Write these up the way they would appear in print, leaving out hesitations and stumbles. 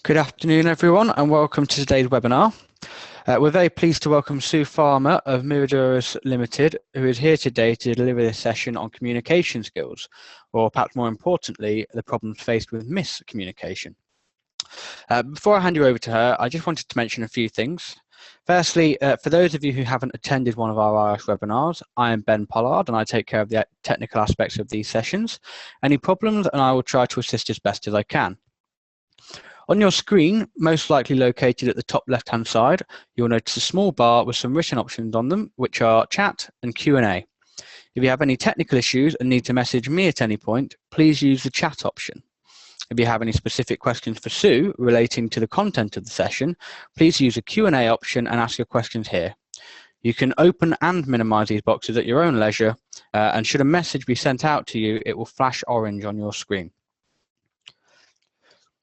Good afternoon, everyone, and welcome to today's webinar. We're very pleased to welcome Sue Farmer of Miradorus Limited, who is here today to deliver this session on communication skills, or perhaps more importantly, the problems faced with miscommunication. Before I hand you over to her, I just wanted to mention a few things. Firstly, for those of you who haven't attended one of our I.O.S.H webinars, I am Ben Pollard and I take care of the technical aspects of these sessions. Any problems, and I will try to assist as best as I can. On your screen, most likely located at the top left-hand side, you'll notice a small bar with some written options on them, which are chat and Q&A. If you have any technical issues and need to message me at any point, please use the chat option. If you have any specific questions for Sue relating to the content of the session, please use the Q&A option and ask your questions here. You can open and minimize these boxes at your own leisure, and should a message be sent out to you, it will flash orange on your screen.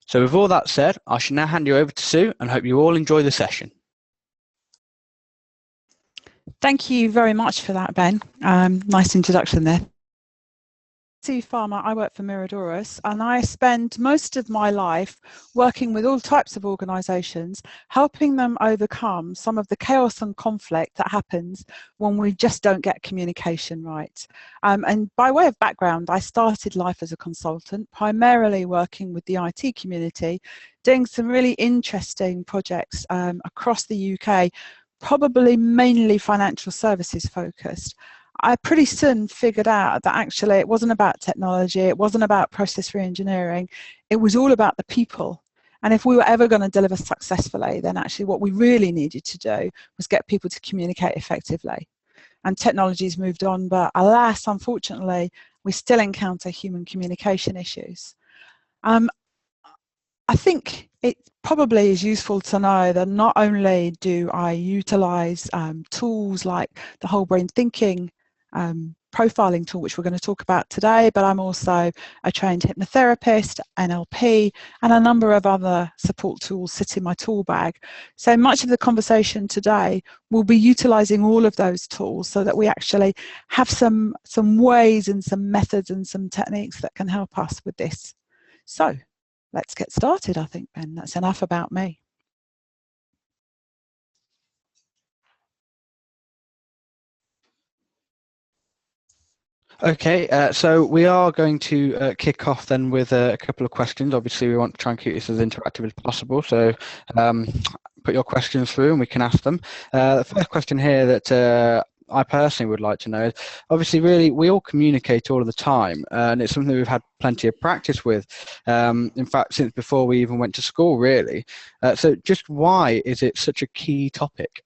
So with all that said, I shall now hand you over to Sue and hope you all enjoy the session. Thank you very much for that, Ben. Nice introduction there. Sue Farmer, I work for Miradorus, and I spend most of my life working with all types of organisations, helping them overcome some of the chaos and conflict that happens when we just don't get communication right. And by way of background, I started life as a consultant, primarily working with the IT community, doing some really interesting projects across the UK, probably mainly financial services focused. I pretty soon figured out that actually it wasn't about technology, it wasn't about process re-engineering, it was all about the people. And if we were ever going to deliver successfully, then actually what we really needed to do was get people to communicate effectively. And technology's moved on, but alas, unfortunately, we still encounter human communication issues. I think it probably is useful to know that not only do I utilize tools like the WholeBrainThinking profiling tool, which we're going to talk about today, but I'm also a trained hypnotherapist, NLP, and a number of other support tools sit in my tool bag. So much of the conversation today will be utilizing all of those tools so that we actually have some ways and some methods and some techniques that can help us with this. So let's get started, I think, Ben. That's enough about me. Okay, so we are going to kick off then with a couple of questions. Obviously, we want to try and keep this as interactive as possible, so put your questions through and we can ask them. The first question here that I personally would like to know is, obviously, really, we all communicate all of the time, and it's something we've had plenty of practice with, in fact, since before we even went to school, really. So just why is it such a key topic?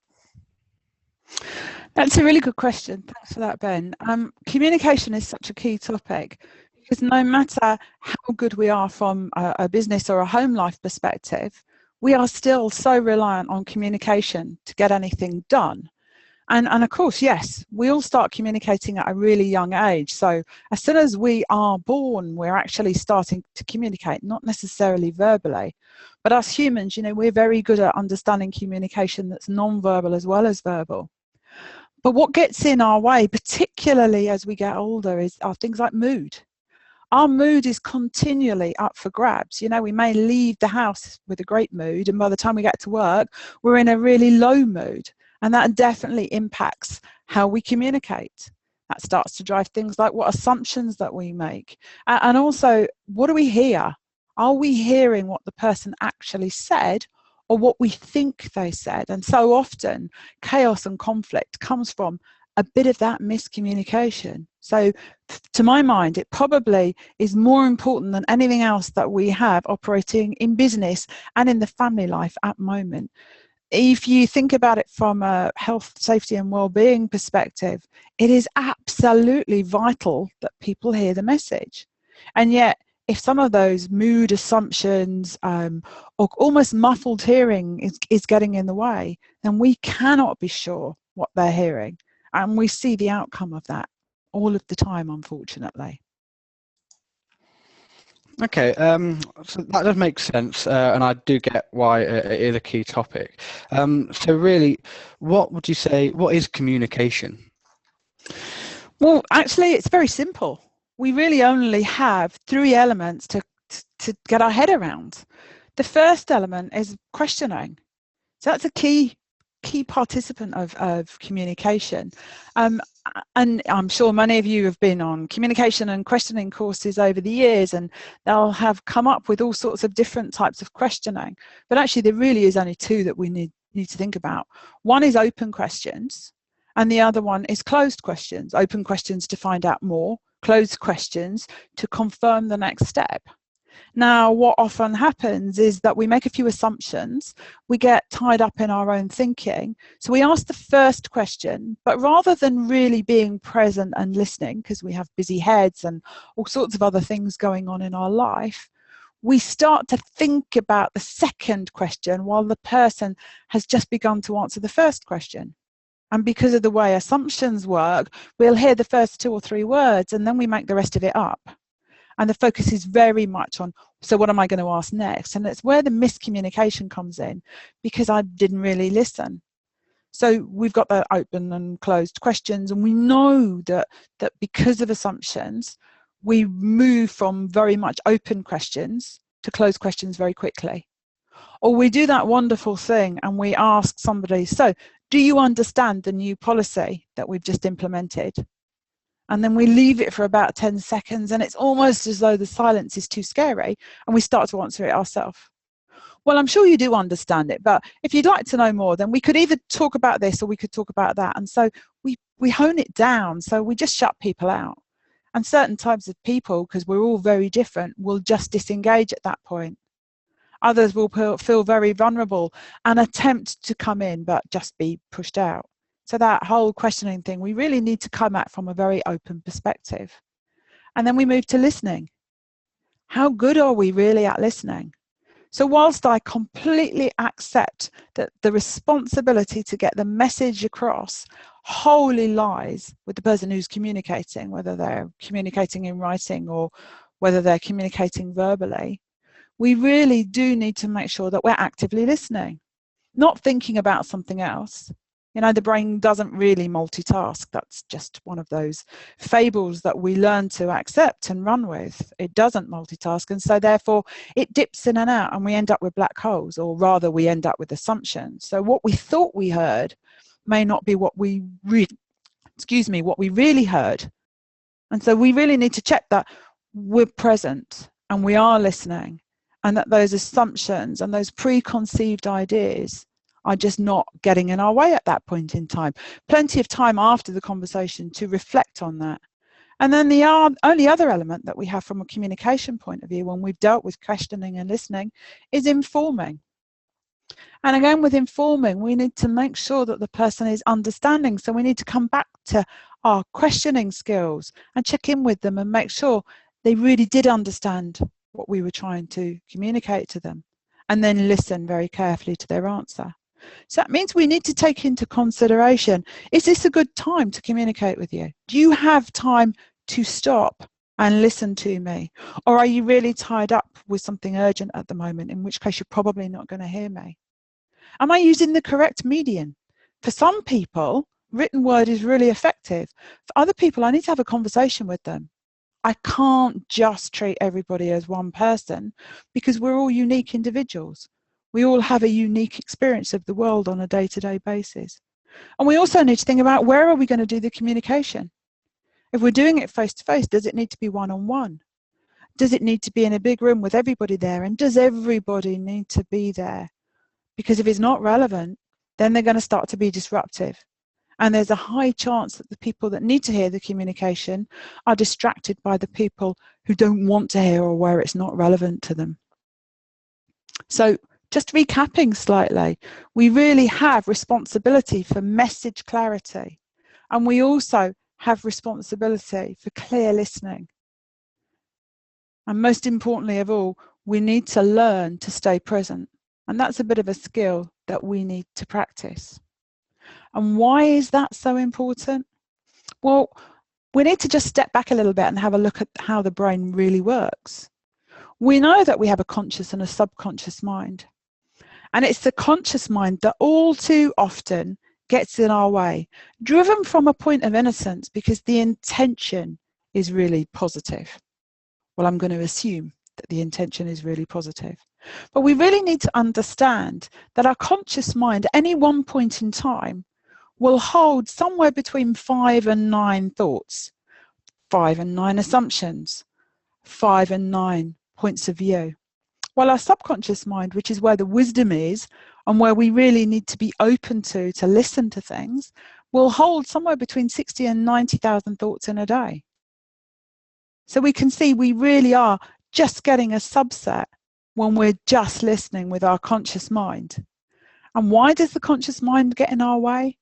That's a really good question. Thanks for that, Ben. Communication is such a key topic because no matter how good we are from a business or a home life perspective, we are still so reliant on communication to get anything done. And of course, yes, we all start communicating at a really young age. So as soon as we are born, we're actually starting to communicate, not necessarily verbally. But us humans, you know, we're very good at understanding communication that's non-verbal as well as verbal. But what gets in our way, particularly as we get older, are things like mood. Our mood is continually up for grabs. You know, we may leave the house with a great mood, and by the time we get to work, we're in a really low mood. And that definitely impacts how we communicate. That starts to drive things like what assumptions that we make. And also, what do we hear? Are we hearing what the person actually said, or what we think they said? And so often chaos and conflict comes from a bit of that miscommunication. So to my mind, it probably is more important than anything else that we have operating in business and in the family life at the moment. If you think about it from a health, safety and well-being perspective, it is absolutely vital that people hear the message. And yet, if some of those mood assumptions or almost muffled hearing is getting in the way, then we cannot be sure what they're hearing. And we see the outcome of that all of the time, unfortunately. Okay, so that does make sense, and I do get why it is a key topic. So really, what would you say, what is communication? Well, actually, it's very simple. We really only have three elements to get our head around. The first element is questioning. So that's a key participant of communication. And I'm sure many of you have been on communication and questioning courses over the years, and they'll have come up with all sorts of different types of questioning. But actually there really is only two that we need to think about. One is open questions, and the other one is closed questions. Open questions to find out more, closed questions to confirm the next step. Now, what often happens is that we make a few assumptions, we get tied up in our own thinking. So we ask the first question, but rather than really being present and listening, because we have busy heads and all sorts of other things going on in our life, we start to think about the second question while the person has just begun to answer the first question. And because of the way assumptions work, we'll hear the first 2 or 3 words and then we make the rest of it up. And the focus is very much on, so what am I going to ask next? And it's where the miscommunication comes in, because I didn't really listen. So we've got the open and closed questions, and we know that because of assumptions, we move from very much open questions to closed questions very quickly. Or we do that wonderful thing and we ask somebody, so do you understand the new policy that we've just implemented? And then we leave it for about 10 seconds and it's almost as though the silence is too scary and we start to answer it ourselves. Well, I'm sure you do understand it, but if you'd like to know more, then we could either talk about this or we could talk about that. And so we hone it down, so we just shut people out. And certain types of people, because we're all very different, will just disengage at that point. Others will feel very vulnerable and attempt to come in but just be pushed out. So that whole questioning thing, we really need to come at from a very open perspective. And then we move to listening. How good are we really at listening? So whilst I completely accept that the responsibility to get the message across wholly lies with the person who's communicating, whether they're communicating in writing or whether they're communicating verbally, we really do need to make sure that we're actively listening, not thinking about something else. You know, the brain doesn't really multitask. That's just one of those fables that we learn to accept and run with. It doesn't multitask, and so therefore it dips in and out and we end up with black holes, or rather we end up with assumptions. So what we thought we heard may not be what we really heard. And so we really need to check that we're present and we are listening, and that those assumptions and those preconceived ideas are just not getting in our way at that point in time. Plenty of time after the conversation to reflect on that. And then the only other element that we have from a communication point of view when we've dealt with questioning and listening is informing. And again, with informing, we need to make sure that the person is understanding. So we need to come back to our questioning skills and check in with them and make sure they really did understand what we were trying to communicate to them, and then listen very carefully to their answer. So that means we need to take into consideration, is this a good time to communicate with you? Do you have time to stop and listen to me? Or are you really tied up with something urgent at the moment, in which case you're probably not going to hear me? Am I using the correct medium? For some people, written word is really effective. For other people, I need to have a conversation with them. I can't just treat everybody as one person, because we're all unique individuals. We all have a unique experience of the world on a day-to-day basis. And we also need to think about, where are we going to do the communication? If we're doing it face-to-face, does it need to be one-on-one? Does it need to be in a big room with everybody there? And does everybody need to be there? Because if it's not relevant, then they're going to start to be disruptive. And there's a high chance that the people that need to hear the communication are distracted by the people who don't want to hear or where it's not relevant to them. So just recapping slightly, we really have responsibility for message clarity. And we also have responsibility for clear listening. And most importantly of all, we need to learn to stay present. And that's a bit of a skill that we need to practice. And why is that so important? Well, we need to just step back a little bit and have a look at how the brain really works. We know that we have a conscious and a subconscious mind. And it's the conscious mind that all too often gets in our way, driven from a point of innocence because the intention is really positive. Well, I'm going to assume that the intention is really positive. But we really need to understand that our conscious mind at any one point in time will hold somewhere between 5 and 9 thoughts, 5 and 9 assumptions, 5 and 9 points of view. While our subconscious mind, which is where the wisdom is and where we really need to be open to listen to things, will hold somewhere between 60 and 90,000 thoughts in a day. So we can see we really are just getting a subset when we're just listening with our conscious mind. And why does the conscious mind get in our way?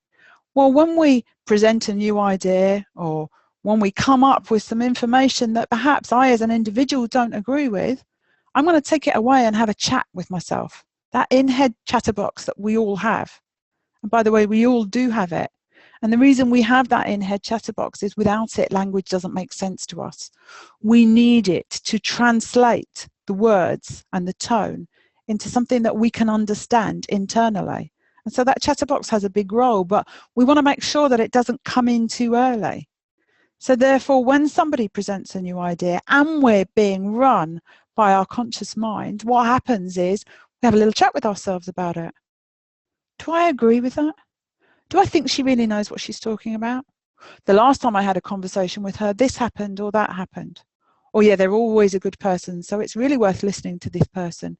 Well, when we present a new idea or when we come up with some information that perhaps I as an individual don't agree with, I'm going to take it away and have a chat with myself. That in-head chatterbox that we all have. And by the way, we all do have it. And the reason we have that in-head chatterbox is without it, language doesn't make sense to us. We need it to translate the words and the tone into something that we can understand internally. And so that chatterbox has a big role, but we want to make sure that it doesn't come in too early. So therefore, when somebody presents a new idea and we're being run by our conscious mind, what happens is we have a little chat with ourselves about it. Do I agree with that? Do I think she really knows what she's talking about? The last time I had a conversation with her, this happened or that happened. Or yeah, they're always a good person, so it's really worth listening to this person.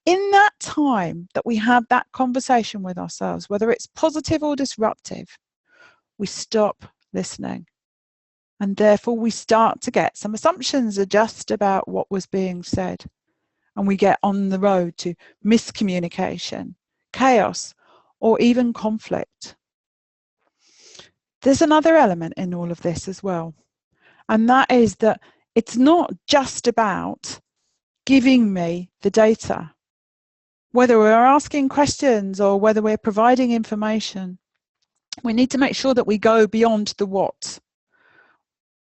In that time that we have that conversation with ourselves, whether it's positive or disruptive, we stop listening. And therefore we start to get some assumptions just about what was being said. And we get on the road to miscommunication, chaos, or even conflict. There's another element in all of this as well. And that is that it's not just about giving me the data. Whether we're asking questions or whether we're providing information, we need to make sure that we go beyond the what.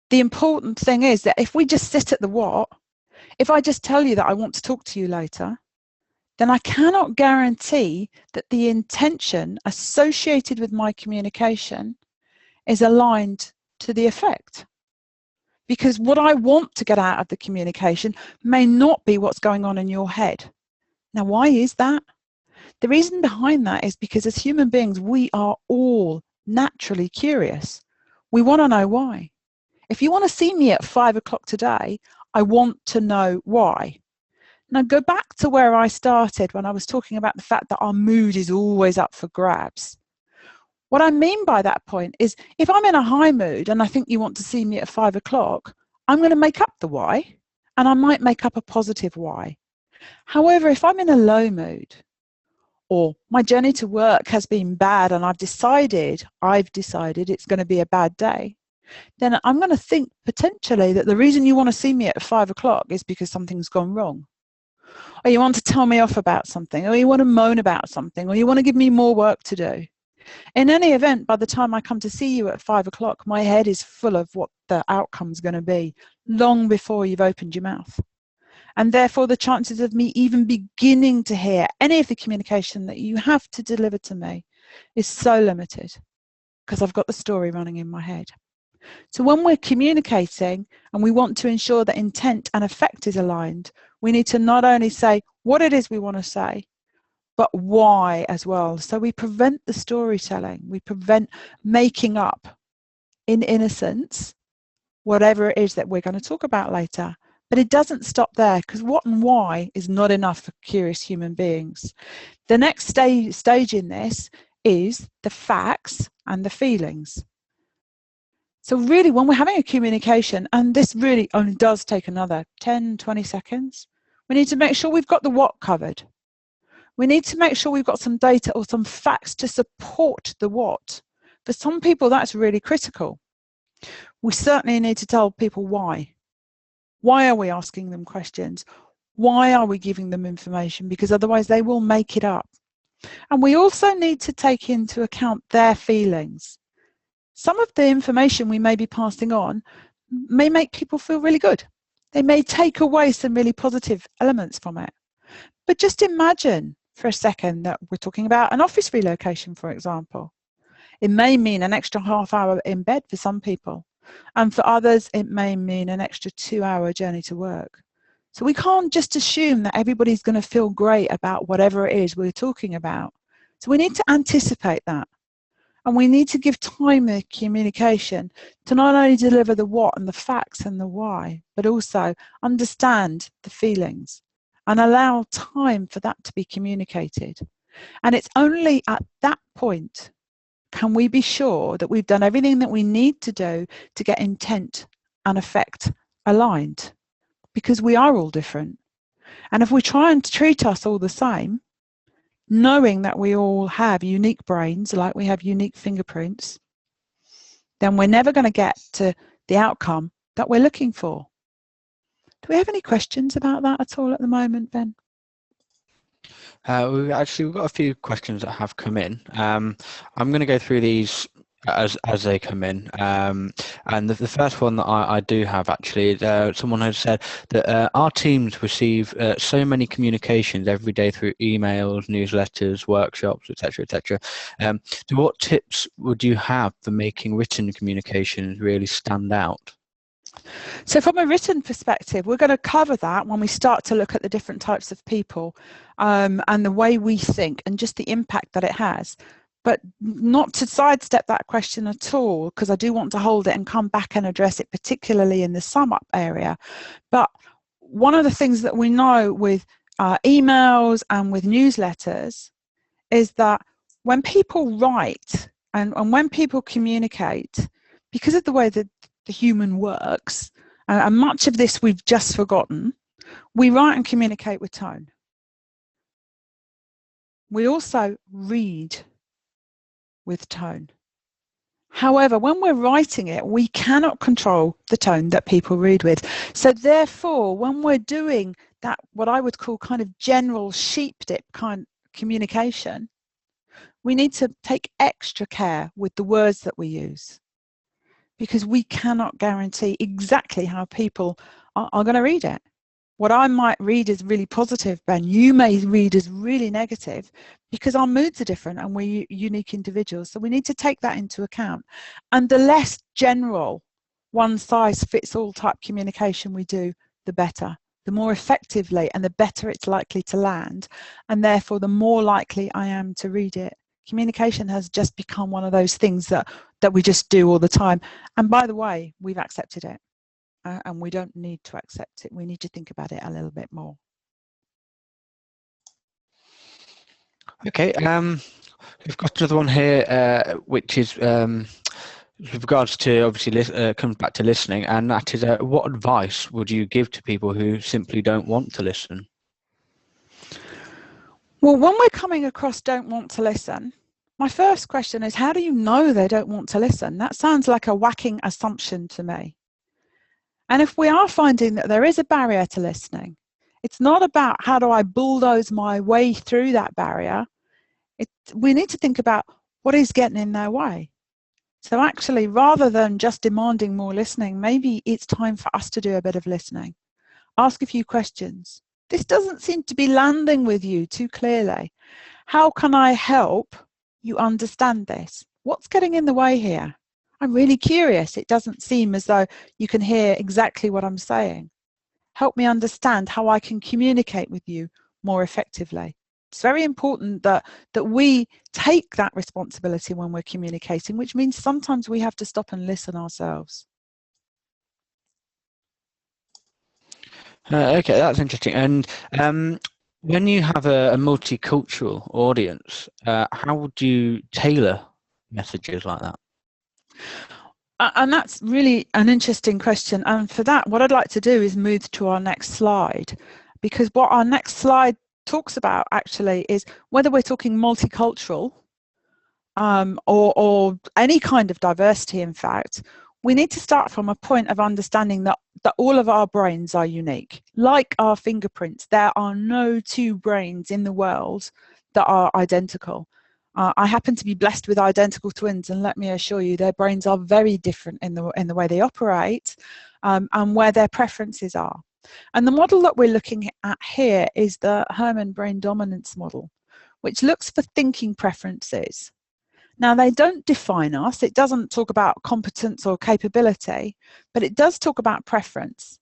The important thing is that if we just sit at the what, if I just tell you that I want to talk to you later, then I cannot guarantee that the intention associated with my communication is aligned to the effect. Because what I want to get out of the communication may not be what's going on in your head. Now, why is that? The reason behind that is because as human beings, we are all naturally curious. We want to know why. If you want to see me at 5 o'clock today, I want to know why. Now go back to where I started when I was talking about the fact that our mood is always up for grabs. What I mean by that point is if I'm in a high mood and I think you want to see me at 5 o'clock, I'm going to make up the why, and I might make up a positive why. However, if I'm in a low mood, or my journey to work has been bad and I've decided it's going to be a bad day, then I'm going to think potentially that the reason you want to see me at 5 o'clock is because something's gone wrong. Or you want to tell me off about something, or you want to moan about something, or you want to give me more work to do. In any event, by the time I come to see you at 5 o'clock, my head is full of what the outcome's going to be, long before you've opened your mouth. And therefore, the chances of me even beginning to hear any of the communication that you have to deliver to me is so limited, because I've got the story running in my head. So when we're communicating and we want to ensure that intent and effect is aligned, we need to not only say what it is we want to say, but why as well. So we prevent the storytelling. We prevent making up in innocence whatever it is that we're going to talk about later. But it doesn't stop there, because what and why is not enough for curious human beings. The next stage in this is the facts and the feelings. So really, when we're having a communication, and this really only does take another 10, 20 seconds, we need to make sure we've got the what covered. We need to make sure we've got some data or some facts to support the what. For some people, that's really critical. We certainly need to tell people why. Why are we asking them questions? Why are we giving them information? Because otherwise they will make it up. And we also need to take into account their feelings. Some of the information we may be passing on may make people feel really good. They may take away some really positive elements from it. But just imagine for a second that we're talking about an office relocation, for example. It may mean an extra half hour in bed for some people. And for others, it may mean an extra 2-hour journey to work. So we can't just assume that everybody's going to feel great about whatever it is we're talking about. So we need to anticipate that. And we need to give time in communication to not only deliver the what and the facts and the why, but also understand the feelings and allow time for that to be communicated. And it's only at that point can we be sure that we've done everything that we need to do to get intent and effect aligned, because we are all different. And if we try and treat us all the same, knowing that we all have unique brains, like we have unique fingerprints, then we're never going to get to the outcome that we're looking for. Do we have any questions about that at all at the moment, Ben? We've got a few questions that have come in. I'm going to go through these as they come in. And the first one that I do have actually is someone has said that our teams receive so many communications every day through emails, newsletters, workshops, etc., etc. So what tips would you have for making written communications really stand out? So from a written perspective, we're going to cover that when we start to look at the different types of people and the way we think and just the impact that it has. But not to sidestep that question at all, because I do want to hold it and come back and address it, particularly in the sum up area. But one of the things that we know with emails and with newsletters is that when people write and when people communicate, because of the way that the human works, and much of this we've just forgotten, we write and communicate with tone. We also read with tone. However, when we're writing it, we cannot control the tone that people read with. So therefore, when we're doing that, what I would call kind of general sheep dip kind of communication, we need to take extra care with the words that we use, because we cannot guarantee exactly how people are going to read it. What I might read as really positive, Ben, you may read as really negative, because our moods are different and we're unique individuals. So we need to take that into account. And the less general, one-size-fits-all type communication we do, the better. The more effectively and the better it's likely to land. And therefore, the more likely I am to read it. Communication has just become one of those things that we just do all the time. And by the way, we've accepted it. And we don't need to accept it. We need to think about it a little bit more. Okay, we've got another one here, which is with regards to obviously comes back to listening, and that is what advice would you give to people who simply don't want to listen? Well, when we're coming across don't want to listen, my first question is, how do you know they don't want to listen? That sounds like a whacking assumption to me. And if we are finding that there is a barrier to listening, it's not about how do I bulldoze my way through that barrier. We need to think about what is getting in their way. So actually, rather than just demanding more listening, maybe it's time for us to do a bit of listening. Ask a few questions. This doesn't seem to be landing with you too clearly. How can I help you understand this? What's getting in the way here? I'm really curious. It doesn't seem as though you can hear exactly what I'm saying. Help me understand how I can communicate with you more effectively. It's very important that we take that responsibility when we're communicating, which means sometimes we have to stop and listen ourselves. Okay, that's interesting. And when you have a multicultural audience, how would you tailor messages like that? And that's really an interesting question. And for that, what I'd like to do is move to our next slide, because what our next slide talks about actually is whether we're talking multicultural or any kind of diversity, in fact, we need to start from a point of understanding that all of our brains are unique. Like our fingerprints, there are no two brains in the world that are identical. I happen to be blessed with identical twins, and let me assure you, their brains are very different in the way they operate and where their preferences are. And the model that we're looking at here is the Herrmann brain dominance model, which looks for thinking preferences. Now, they don't define us. It doesn't talk about competence or capability, but it does talk about preference.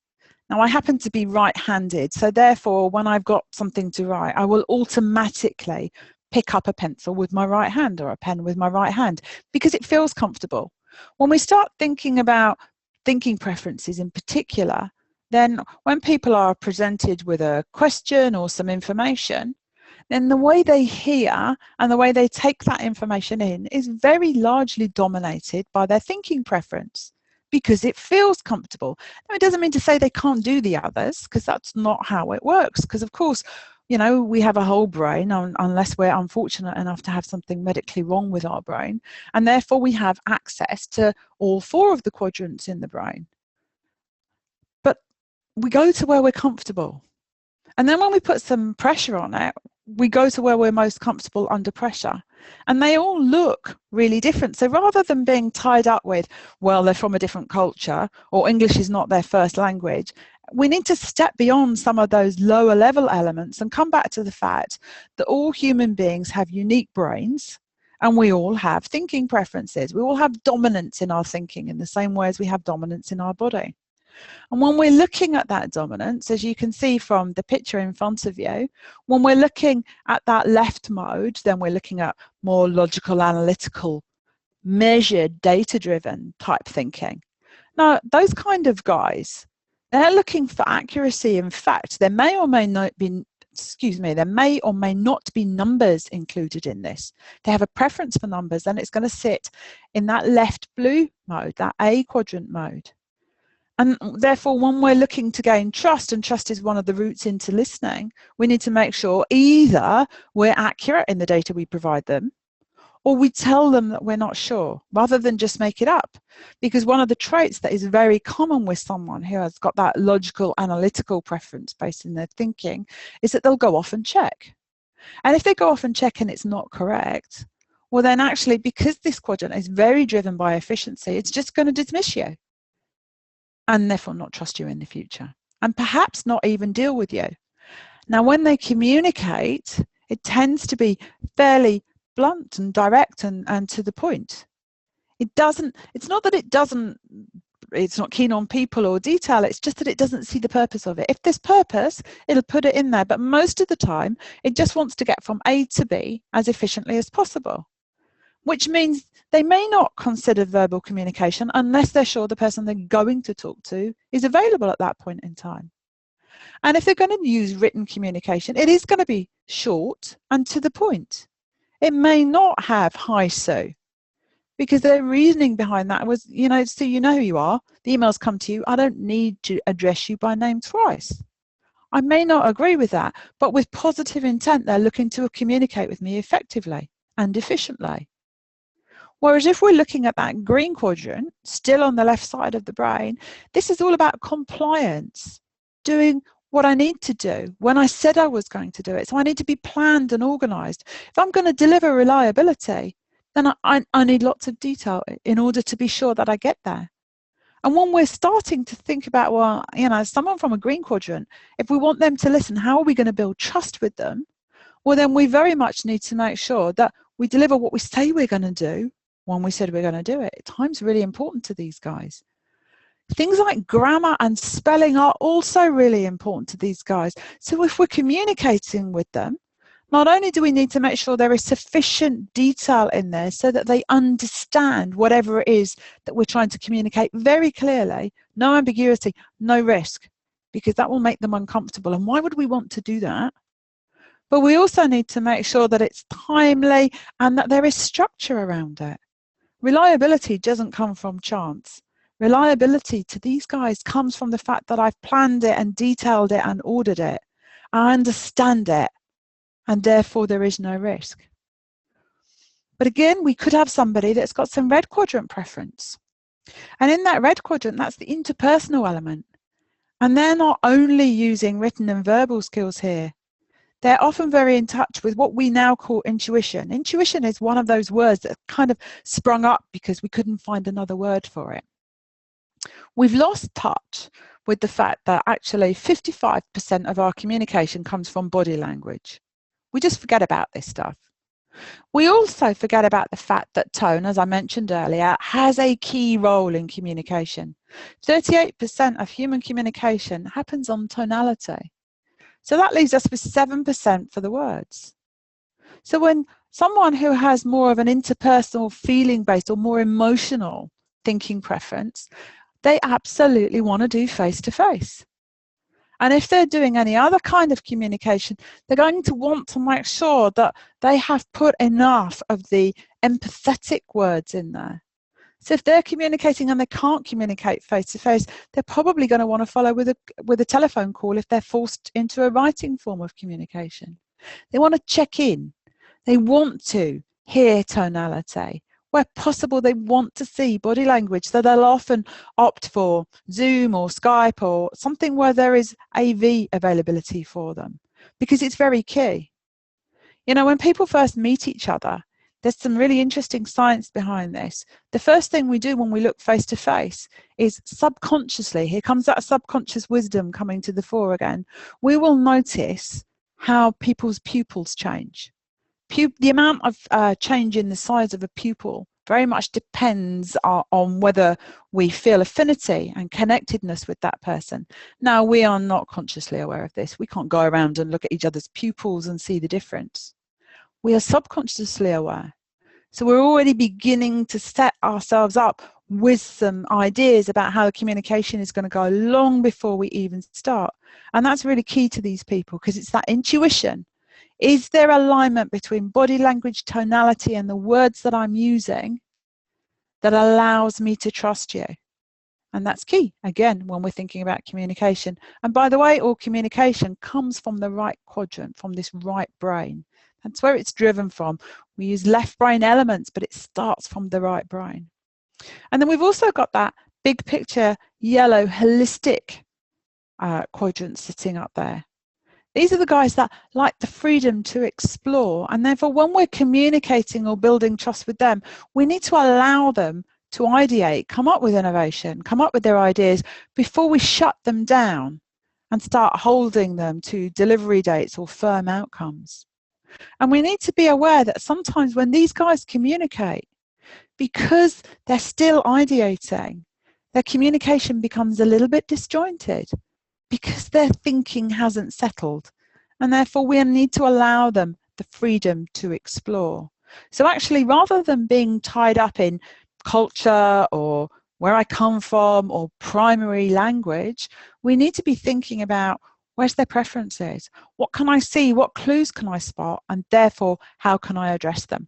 Now, I happen to be right-handed, so therefore, when I've got something to write, I will automatically pick up a pencil with my right hand or a pen with my right hand because it feels comfortable. When we start thinking about thinking preferences in particular, then when people are presented with a question or some information, then the way they hear and the way they take that information in is very largely dominated by their thinking preference because it feels comfortable. Now, it doesn't mean to say they can't do the others, because that's not how it works. Because, of course, you know, we have a whole brain unless we're unfortunate enough to have something medically wrong with our brain, and therefore we have access to all 4 of the quadrants in the brain. But we go to where we're comfortable. And then when we put some pressure on it, we go to where we're most comfortable under pressure. And they all look really different. So rather than being tied up with, well, they're from a different culture or English is not their first language, we need to step beyond some of those lower level elements and come back to the fact that all human beings have unique brains and we all have thinking preferences. We all have dominance in our thinking in the same way as we have dominance in our body. And when we're looking at that dominance, as you can see from the picture in front of you, when we're looking at that left mode, then we're looking at more logical, analytical, measured, data-driven type thinking. Now, those kind of guys, they're looking for accuracy. In fact, there may or may not be, there may or may not be numbers included in this. They have a preference for numbers, and it's going to sit in that left blue mode, that A quadrant mode. And therefore, when we're looking to gain trust, and trust is one of the routes into listening, we need to make sure either we're accurate in the data we provide them, or we tell them that we're not sure, rather than just make it up. Because one of the traits that is very common with someone who has got that logical, analytical preference based in their thinking is that they'll go off and check. And if they go off and check and it's not correct, well then actually, because this quadrant is very driven by efficiency, it's just going to dismiss you and therefore not trust you in the future, and perhaps not even deal with you. Now, when they communicate, it tends to be fairly blunt and direct and to the point. It's not that it's not keen on people or detail, it's just that it doesn't see the purpose of it. If there's purpose, it'll put it in there, but most of the time, it just wants to get from A to B as efficiently as possible, which means they may not consider verbal communication unless they're sure the person they're going to talk to is available at that point in time. And if they're going to use written communication, it is going to be short and to the point. It may not have hi so, because their reasoning behind that was, you know, so you know who you are, the emails come to you, I don't need to address you by name twice. I may not agree with that, but with positive intent, they're looking to communicate with me effectively and efficiently. Whereas if we're looking at that green quadrant, still on the left side of the brain, this is all about compliance, doing what I need to do when I said I was going to do it. So I need to be planned and organized. If I'm going to deliver reliability, then I need lots of detail in order to be sure that I get there. And when we're starting to think about, well, you know, someone from a green quadrant, if we want them to listen, how are we going to build trust with them? Well, then we very much need to make sure that we deliver what we say we're going to do when we said we're going to do it. Time's really important to these guys. Things like grammar and spelling are also really important to these guys. So if we're communicating with them, not only do we need to make sure there is sufficient detail in there so that they understand whatever it is that we're trying to communicate very clearly, no ambiguity, no risk, because that will make them uncomfortable. And why would we want to do that? But we also need to make sure that it's timely and that there is structure around it. Reliability doesn't come from chance. Reliability to these guys comes from the fact that I've planned it and detailed it and ordered it. I understand it, and therefore there is no risk. But again, we could have somebody that's got some red quadrant preference. And in that red quadrant, that's the interpersonal element. And they're not only using written and verbal skills here. They're often very in touch with what we now call intuition. Intuition is one of those words that kind of sprung up because we couldn't find another word for it. We've lost touch with the fact that actually 55% of our communication comes from body language. We just forget about this stuff. We also forget about the fact that tone, as I mentioned earlier, has a key role in communication. 38% of human communication happens on tonality. So that leaves us with 7% for the words. So when someone who has more of an interpersonal feeling-based or more emotional thinking preference, they absolutely want to do face-to-face. And if they're doing any other kind of communication, they're going to want to make sure that they have put enough of the empathetic words in there. So if they're communicating and they can't communicate face-to-face, they're probably going to want to follow with a telephone call if they're forced into a writing form of communication. They want to check in. They want to hear tonality. Where possible, they want to see body language, so they'll often opt for Zoom or Skype or something where there is AV availability for them, because it's very key. You know, when people first meet each other, there's some really interesting science behind this. The first thing we do when we look face to face is subconsciously, here comes that subconscious wisdom coming to the fore again, we will notice how people's pupils change. The amount of change in the size of a pupil very much depends on whether we feel affinity and connectedness with that person. Now, we are not consciously aware of this. We can't go around and look at each other's pupils and see the difference. We are subconsciously aware. So we're already beginning to set ourselves up with some ideas about how the communication is going to go long before we even start. And that's really key to these people, because it's that intuition. Is there alignment between body language, tonality, and the words that I'm using that allows me to trust you? And that's key, again, when we're thinking about communication. And by the way, all communication comes from the right quadrant, from this right brain. That's where it's driven from. We use left brain elements, but it starts from the right brain. And then we've also got that big picture, yellow, holistic quadrant sitting up there. These are the guys that like the freedom to explore, and therefore when we're communicating or building trust with them, we need to allow them to ideate, come up with innovation, come up with their ideas before we shut them down and start holding them to delivery dates or firm outcomes. And we need to be aware that sometimes when these guys communicate, because they're still ideating, their communication becomes a little bit disjointed, because their thinking hasn't settled, and therefore we need to allow them the freedom to explore. So actually, rather than being tied up in culture or where I come from or primary language, we need to be thinking about where's their preferences, what can I see, what clues can I spot, and therefore how can I address them.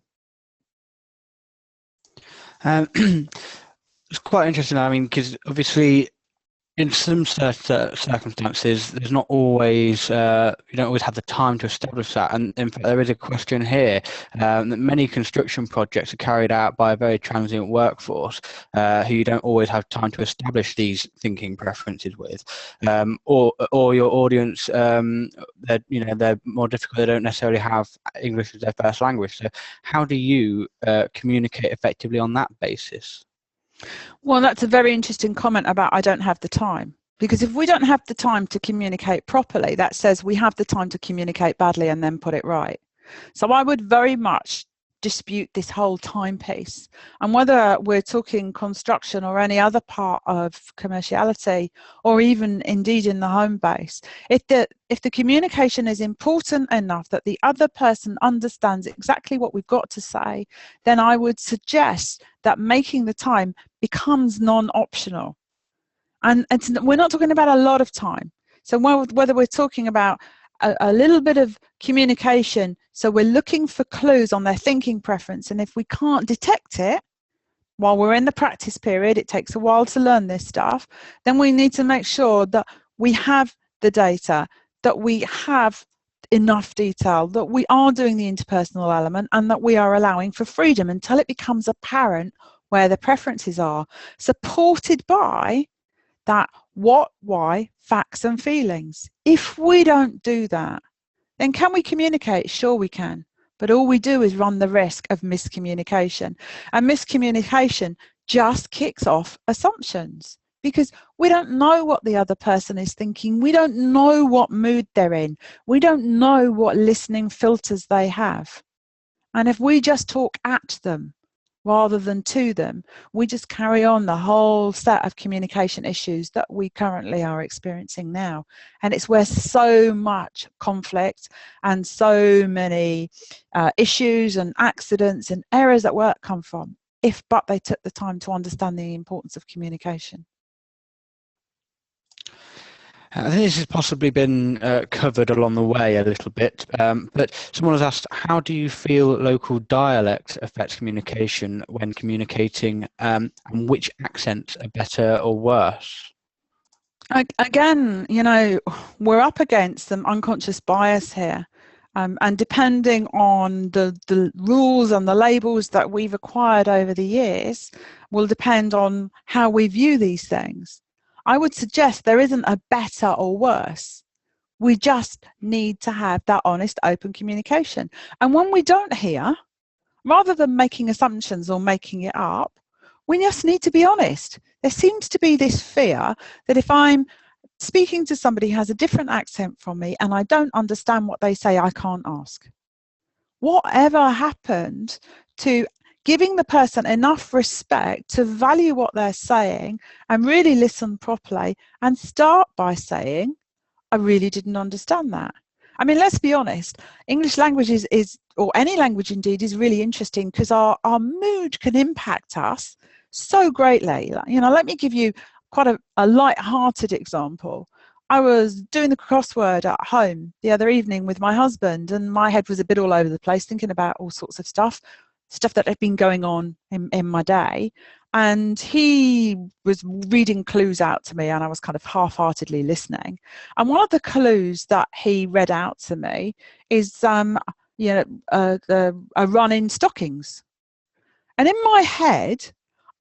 It's quite interesting, I mean, because obviously in some circumstances, there's not always, you don't always have the time to establish that. And in fact, there is a question here that many construction projects are carried out by a very transient workforce who you don't always have time to establish these thinking preferences with, or your audience, they're more difficult. They don't necessarily have English as their first language. So how do you communicate effectively on that basis? Well, that's a very interesting comment about I don't have the time. Because if we don't have the time to communicate properly, that says we have the time to communicate badly and then put it right. So I would very much dispute this whole time piece. And whether we're talking construction or any other part of commerciality, or even indeed in the home base, if the communication is important enough that the other person understands exactly what we've got to say, then I would suggest that making the time becomes non-optional. And we're not talking about a lot of time. So whether we're talking about a little bit of communication, so we're looking for clues on their thinking preference, and if we can't detect it while we're in the practice period, it takes a while to learn this stuff, then we need to make sure that we have the data, that we have enough detail, that we are doing the interpersonal element, and that we are allowing for freedom until it becomes apparent where the preferences are, supported by that what, why, facts and feelings. If we don't do that, then can we communicate? Sure we can. But all we do is run the risk of miscommunication. And miscommunication just kicks off assumptions, because we don't know what the other person is thinking. We don't know what mood they're in. We don't know what listening filters they have. And if we just talk at them rather than to them, we just carry on the whole set of communication issues that we currently are experiencing now. And it's where so much conflict and so many issues and accidents and errors at work come from, if but they took the time to understand the importance of communication. I think this has possibly been covered along the way a little bit, but someone has asked, how do you feel local dialect affects communication when communicating, and which accents are better or worse? Again, you know, we're up against some unconscious bias here. And depending on the rules and the labels that we've acquired over the years will depend on how we view these things. I would suggest there isn't a better or worse. We just need to have that honest, open communication. And when we don't hear, rather than making assumptions or making it up, we just need to be honest. There seems to be this fear that if I'm speaking to somebody who has a different accent from me and I don't understand what they say, I can't ask. Whatever happened to giving the person enough respect to value what they're saying and really listen properly and start by saying, I really didn't understand that. I mean, let's be honest, English language is or any language indeed, is really interesting because our mood can impact us so greatly. You know, let me give you quite a light-hearted example. I was doing the crossword at home the other evening with my husband, and my head was a bit all over the place thinking about all sorts of stuff that had been going on in my day. And he was reading clues out to me, and I was kind of half-heartedly listening. And one of the clues that he read out to me is, a run in stockings. And in my head,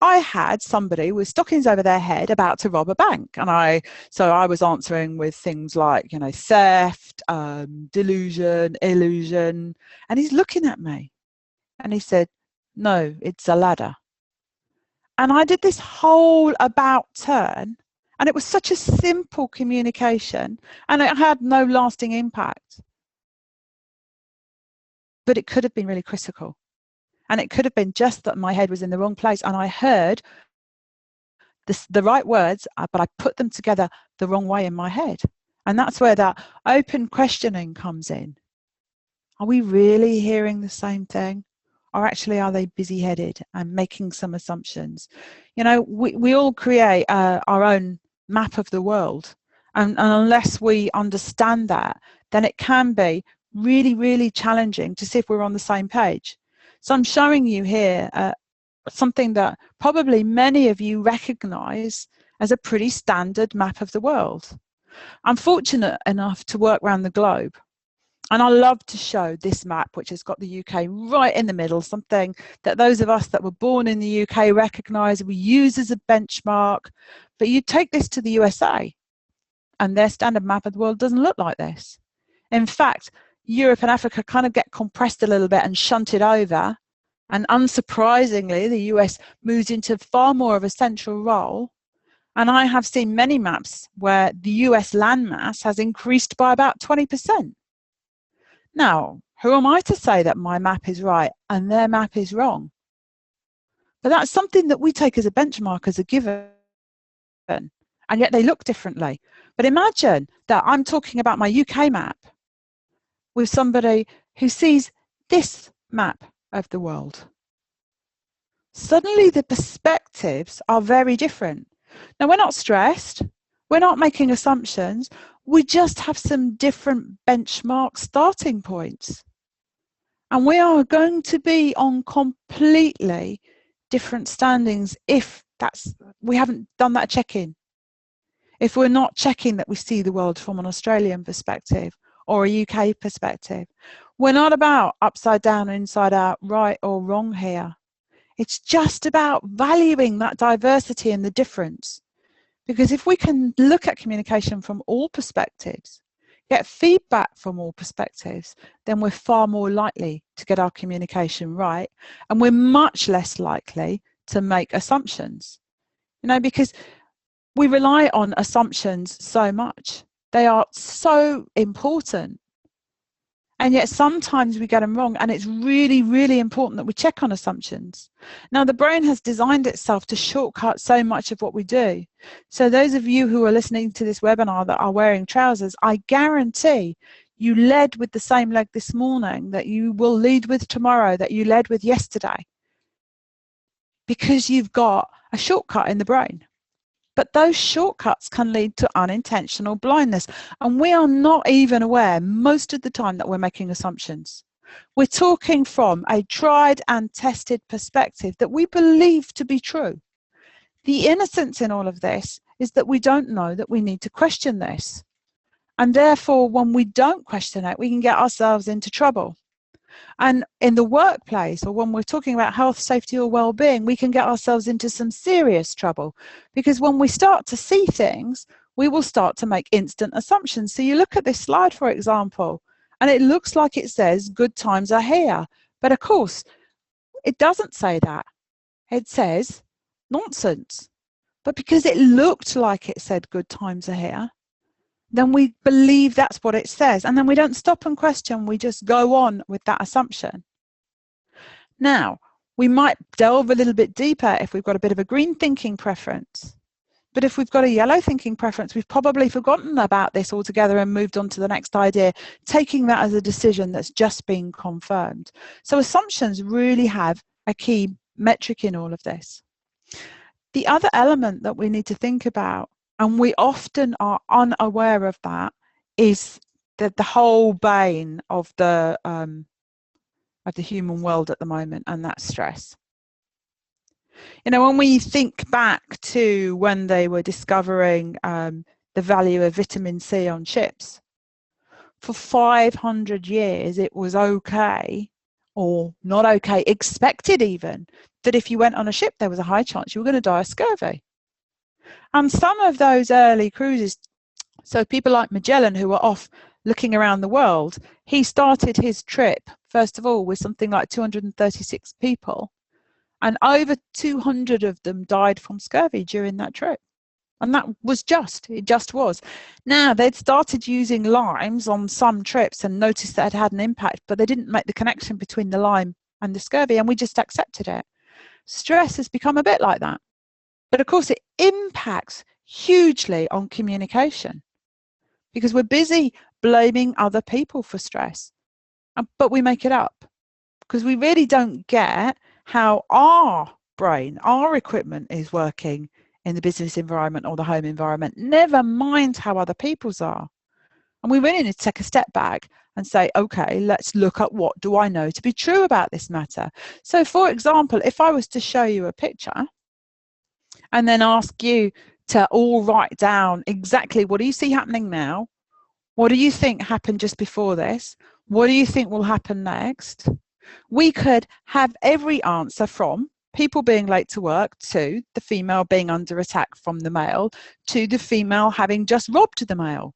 I had somebody with stockings over their head about to rob a bank. And I was answering with things like, you know, theft, delusion, illusion. And he's looking at me and he said, no, it's a ladder. And I did this whole about turn, and it was such a simple communication and it had no lasting impact. But it could have been really critical. And it could have been just that my head was in the wrong place and I heard the right words, but I put them together the wrong way in my head. And that's where that open questioning comes in. Are we really hearing the same thing? Or actually are they busy-headed and making some assumptions? You know, we all create our own map of the world. And unless we understand that, then it can be really, really challenging to see if we're on the same page. So I'm showing you here something that probably many of you recognize as a pretty standard map of the world. I'm fortunate enough to work around the globe. And I love to show this map, which has got the UK right in the middle, something that those of us that were born in the UK recognise, we use as a benchmark. But you take this to the USA, and their standard map of the world doesn't look like this. In fact, Europe and Africa kind of get compressed a little bit and shunted over. And unsurprisingly, the US moves into far more of a central role. And I have seen many maps where the US landmass has increased by about 20%. Now, who am I to say that my map is right and their map is wrong? But that's something that we take as a benchmark, as a given, and yet they look differently. But imagine that I'm talking about my UK map with somebody who sees this map of the world. Suddenly the perspectives are very different. Now, we're not stressed, we're not making assumptions, we just have some different benchmark starting points. And we are going to be on completely different standings if we haven't done that check-in. If we're not checking that we see the world from an Australian perspective or a UK perspective. We're not about upside down, inside out, right or wrong here. It's just about valuing that diversity and the difference. Because if we can look at communication from all perspectives, get feedback from all perspectives, then we're far more likely to get our communication right. And we're much less likely to make assumptions. You know, because we rely on assumptions so much. They are so important. And yet sometimes we get them wrong, and it's really, really important that we check on assumptions. Now, the brain has designed itself to shortcut so much of what we do. So those of you who are listening to this webinar that are wearing trousers, I guarantee you led with the same leg this morning that you will lead with tomorrow, that you led with yesterday, because you've got a shortcut in the brain. But those shortcuts can lead to unintentional blindness. And we are not even aware most of the time that we're making assumptions. We're talking from a tried and tested perspective that we believe to be true. The innocence in all of this is that we don't know that we need to question this. And therefore, when we don't question it, we can get ourselves into trouble. And in the workplace, or when we're talking about health, safety, or well-being, we can get ourselves into some serious trouble, because when we start to see things, we will start to make instant assumptions. So you look at this slide, for example, and it looks like it says good times are here. But of course, it doesn't say that. It says nonsense. But because it looked like it said good times are here, then we believe that's what it says. And then we don't stop and question, we just go on with that assumption. Now, we might delve a little bit deeper if we've got a bit of a green thinking preference. But if we've got a yellow thinking preference, we've probably forgotten about this altogether and moved on to the next idea, taking that as a decision that's just been confirmed. So assumptions really have a key metric in all of this. The other element that we need to think about, and we often are unaware of that, is that the whole bane of the human world at the moment, and that's stress. You know, when we think back to when they were discovering the value of vitamin C on ships, for 500 years it was okay, or not okay, expected even, that if you went on a ship there was a high chance you were going to die of scurvy. And some of those early cruises, so people like Magellan, who were off looking around the world, he started his trip, first of all, with something like 236 people, and over 200 of them died from scurvy during that trip. And that was it just was. Now, they'd started using limes on some trips and noticed that it had an impact, but they didn't make the connection between the lime and the scurvy, and we just accepted it. Stress has become a bit like that. But of course, it impacts hugely on communication, because we're busy blaming other people for stress, but we make it up because we really don't get how our brain, our equipment is working in the business environment or the home environment, never mind how other people's are. And we really need to take a step back and say, okay, let's look at what do I know to be true about this matter. So for example, if I was to show you a picture and then ask you to all write down exactly what do you see happening now? What do you think happened just before this? What do you think will happen next? We could have every answer from people being late to work, to the female being under attack from the male, to the female having just robbed the male,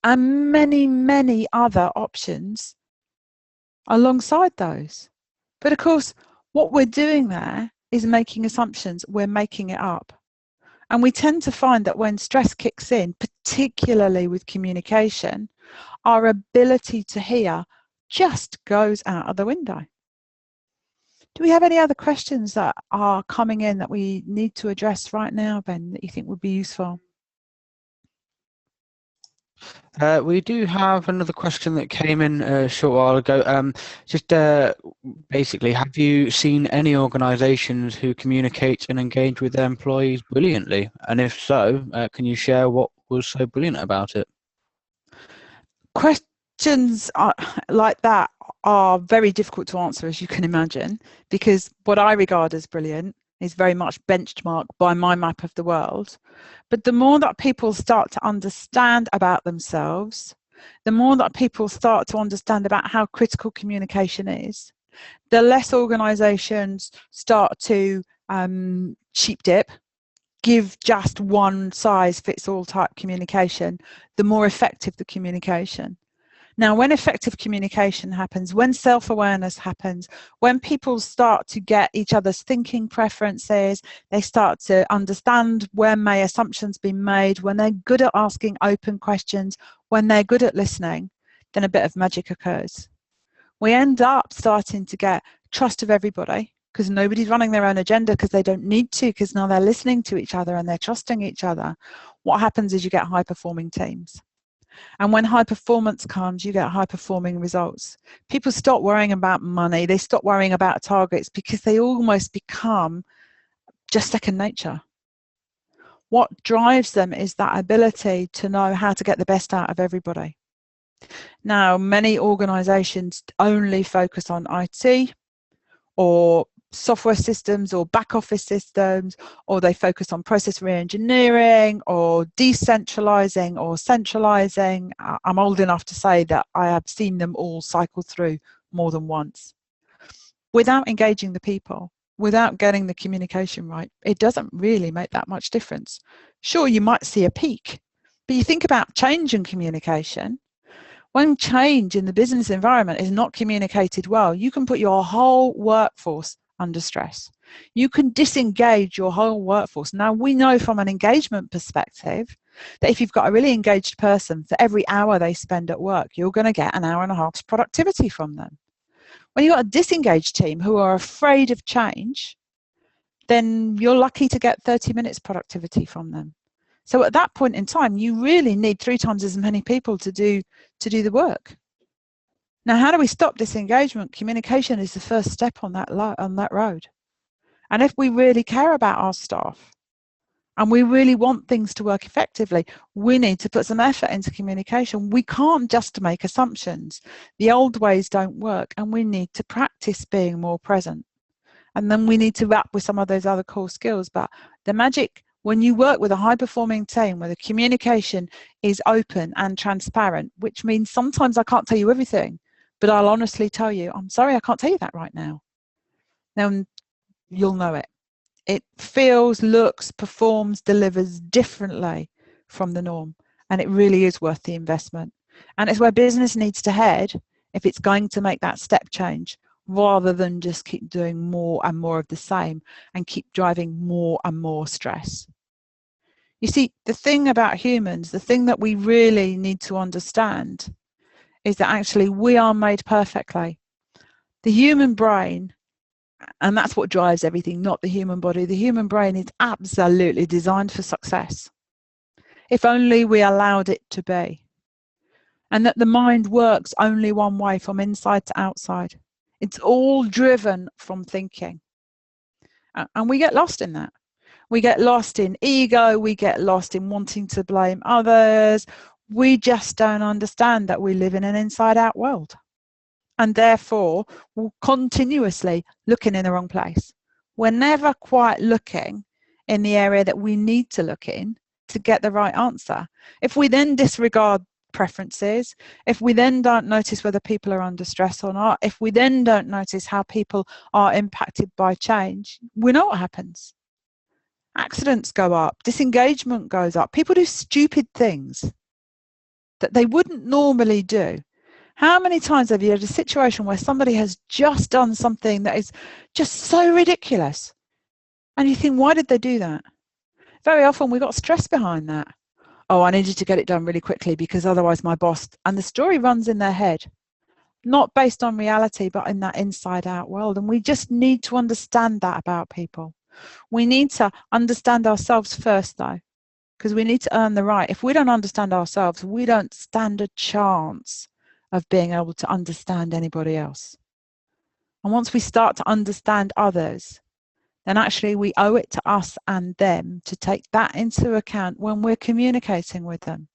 and many, many other options alongside those. But of course, what we're doing there is making assumptions. We're making it up. And we tend to find that when stress kicks in, particularly with communication, our ability to hear just goes out of the window. Do we have any other questions that are coming in that we need to address right now, Ben, that you think would be useful? We do have another question that came in a short while ago. Basically, have you seen any organisations who communicate and engage with their employees brilliantly? And if so, can you share what was so brilliant about it? Questions like that are very difficult to answer, as you can imagine, because what I regard as brilliant is very much benchmarked by my map of the world. But the more that people start to understand about themselves, the more that people start to understand about how critical communication is, the less organisations start to sheep dip, give just one size fits all type communication, the more effective the communication. Now, when effective communication happens, when self-awareness happens, when people start to get each other's thinking preferences, they start to understand where may assumptions be made, when they're good at asking open questions, when they're good at listening, then a bit of magic occurs. We end up starting to get trust of everybody because nobody's running their own agenda because they don't need to, because now they're listening to each other and they're trusting each other. What happens is you get high-performing teams. And when high performance comes, you get high performing results. People stop worrying about money. They stop worrying about targets because they almost become just second nature. What drives them is that ability to know how to get the best out of everybody. Now, many organizations only focus on IT or software systems or back office systems, or they focus on process re-engineering or decentralizing or centralizing. I'm old enough to say that I have seen them all cycle through more than once. Without engaging the people, without getting the communication right, it doesn't really make that much difference. Sure, you might see a peak, but you think about change in communication. When change in the business environment is not communicated well, you can put your whole workforce under stress. You can disengage your whole workforce. Now, we know from an engagement perspective that if you've got a really engaged person, for every hour they spend at work, you're going to get an hour and a half's productivity from them. When you've got a disengaged team who are afraid of change, then you're lucky to get 30 minutes productivity from them. So at that point in time, you really need 3 times as many people to do the work. Now, how do we stop disengagement? Communication is the first step on that road. And if we really care about our staff and we really want things to work effectively, we need to put some effort into communication. We can't just make assumptions. The old ways don't work, and we need to practice being more present. And then we need to wrap with some of those other core skills. But the magic, when you work with a high-performing team where the communication is open and transparent, which means sometimes I can't tell you everything, but I'll honestly tell you, I'm sorry, I can't tell you that right now. Now, you'll know it. It feels, looks, performs, delivers differently from the norm, and it really is worth the investment. And it's where business needs to head if it's going to make that step change, rather than just keep doing more and more of the same and keep driving more and more stress. You see, the thing about humans, the thing that we really need to understand is that actually we are made perfectly. The human brain, and that's what drives everything, not the human body. The human brain is absolutely designed for success, if only we allowed it to be. And that the mind works only one way, from inside to outside. It's all driven from thinking. And we get lost in that. We get lost in ego. We get lost in wanting to blame others. We just don't understand that we live in an inside-out world. And therefore, we're continuously looking in the wrong place. We're never quite looking in the area that we need to look in to get the right answer. If we then disregard preferences, if we then don't notice whether people are under stress or not, if we then don't notice how people are impacted by change, we know what happens. Accidents go up, disengagement goes up, people do stupid things that they wouldn't normally do. How many times have you had a situation where somebody has just done something that is just so ridiculous, and you think, why did they do that? Very often we got stress behind that. Oh, I needed to get it done really quickly because otherwise my boss, and the story runs in their head, not based on reality, but in that inside out world. And we just need to understand that about people. We need to understand ourselves first, though, because we need to earn the right. If we don't understand ourselves, we don't stand a chance of being able to understand anybody else. And once we start to understand others, then actually we owe it to us and them to take that into account when we're communicating with them.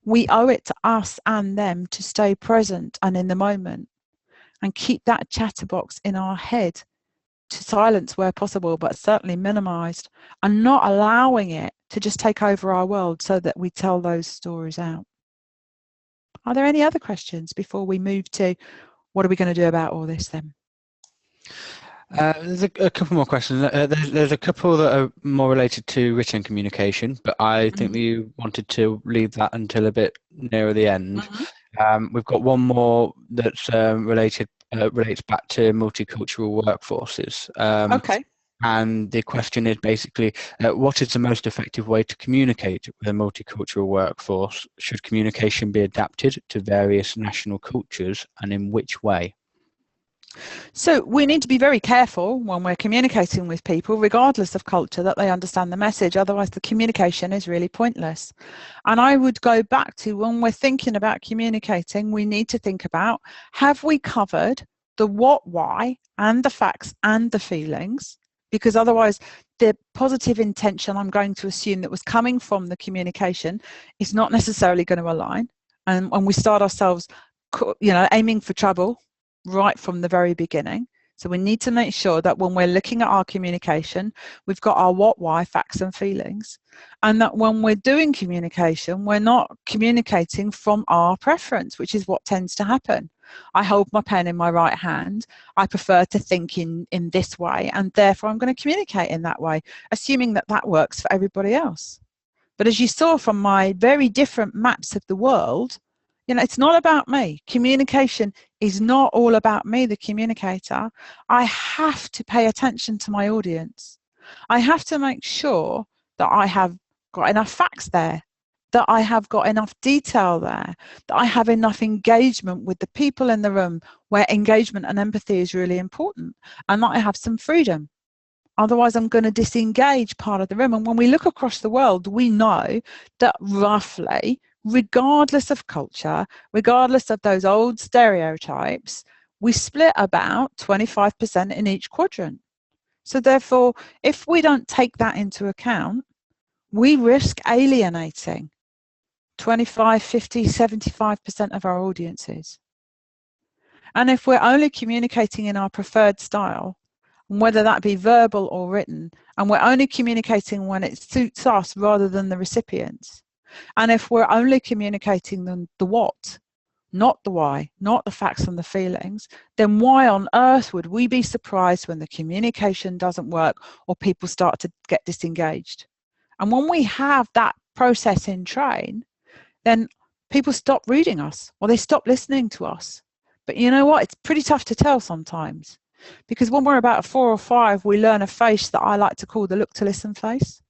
We owe it to us and them to stay present and in the moment and keep that chatterbox in our head to silence where possible, but certainly minimized, and not allowing it to just take over our world so that we tell those stories out. Are there any other questions before we move to what are we going to do about all this then? There's a couple more questions. There's a couple that are more related to written communication, but I think that you wanted to leave that until a bit nearer the end. We've got one more that's relates back to multicultural workforces. Okay. And the question is basically, what is the most effective way to communicate with a multicultural workforce? Should communication be adapted to various national cultures, and in which way? So we need to be very careful when we're communicating with people, regardless of culture, that they understand the message. Otherwise, the communication is really pointless. And I would go back to, when we're thinking about communicating, we need to think about, have we covered the what, why, and the facts and the feelings? Because otherwise, the positive intention, I'm going to assume, that was coming from the communication is not necessarily going to align. And when we start ourselves, aiming for trouble right from the very beginning. So we need to make sure that when we're looking at our communication, we've got our what, why, facts and feelings. And that when we're doing communication, we're not communicating from our preference, which is what tends to happen. I hold my pen in my right hand. I prefer to think in this way, and therefore I'm going to communicate in that way, assuming that that works for everybody else. But as you saw from my very different maps of the world, it's not about me. Communication is not all about me, the communicator. I have to pay attention to my audience. I have to make sure that I have got enough facts there, that I have got enough detail there, that I have enough engagement with the people in the room, where engagement and empathy is really important, and that I have some freedom. Otherwise, I'm going to disengage part of the room. And when we look across the world, we know that roughly, regardless of culture, regardless of those old stereotypes, we split about 25% in each quadrant. So therefore, if we don't take that into account, we risk alienating 25, 50, 75% of our audiences. And if we're only communicating in our preferred style, whether that be verbal or written, and we're only communicating when it suits us rather than the recipients, and if we're only communicating the what, not the why, not the facts and the feelings, then why on earth would we be surprised when the communication doesn't work or people start to get disengaged? And when we have that process in train, then people stop reading us or they stop listening to us. But you know what? It's pretty tough to tell sometimes. Because when we're about 4 or 5, we learn a face that I like to call the look to listen face.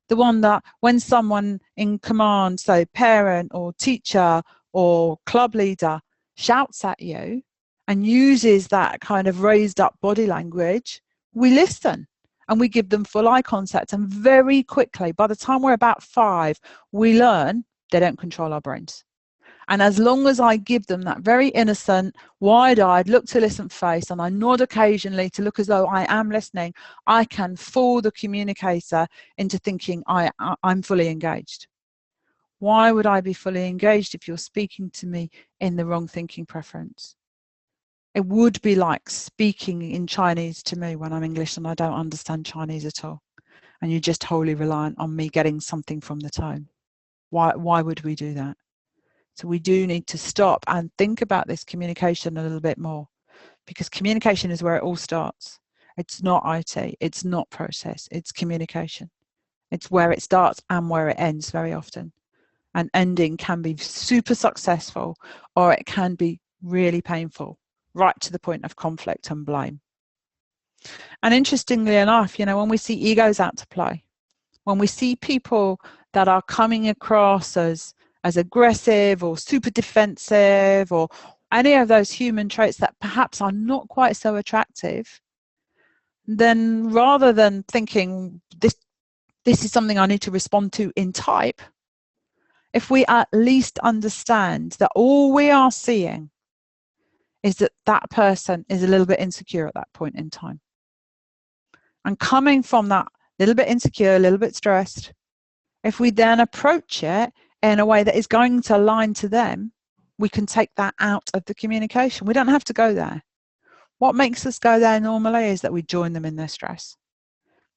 The one that when someone in command, so parent or teacher or club leader, shouts at you and uses that kind of raised up body language, we listen and we give them full eye contact. And very quickly, by the time we're about 5, we learn they don't control our brains. And as long as I give them that very innocent, wide-eyed, look to listen face, and I nod occasionally to look as though I am listening, I can fool the communicator into thinking I'm fully engaged. Why would I be fully engaged if you're speaking to me in the wrong thinking preference? It would be like speaking in Chinese to me when I'm English and I don't understand Chinese at all. And you're just wholly reliant on me getting something from the tone. Why would we do that? So we do need to stop and think about this communication a little bit more, because communication is where it all starts. It's not IT, it's not process, it's communication. It's where it starts and where it ends very often. And ending can be super successful, or it can be really painful, right to the point of conflict and blame. And interestingly enough, when we see egos out to play, when we see people that are coming across as aggressive or super defensive or any of those human traits that perhaps are not quite so attractive, then rather than thinking this is something I need to respond to in type, if we at least understand that all we are seeing is that person is a little bit insecure at that point in time. And coming from that little bit insecure, a little bit stressed, if we then approach it in a way that is going to align to them, we can take that out of the communication. We don't have to go there. What makes us go there normally is that we join them in their stress,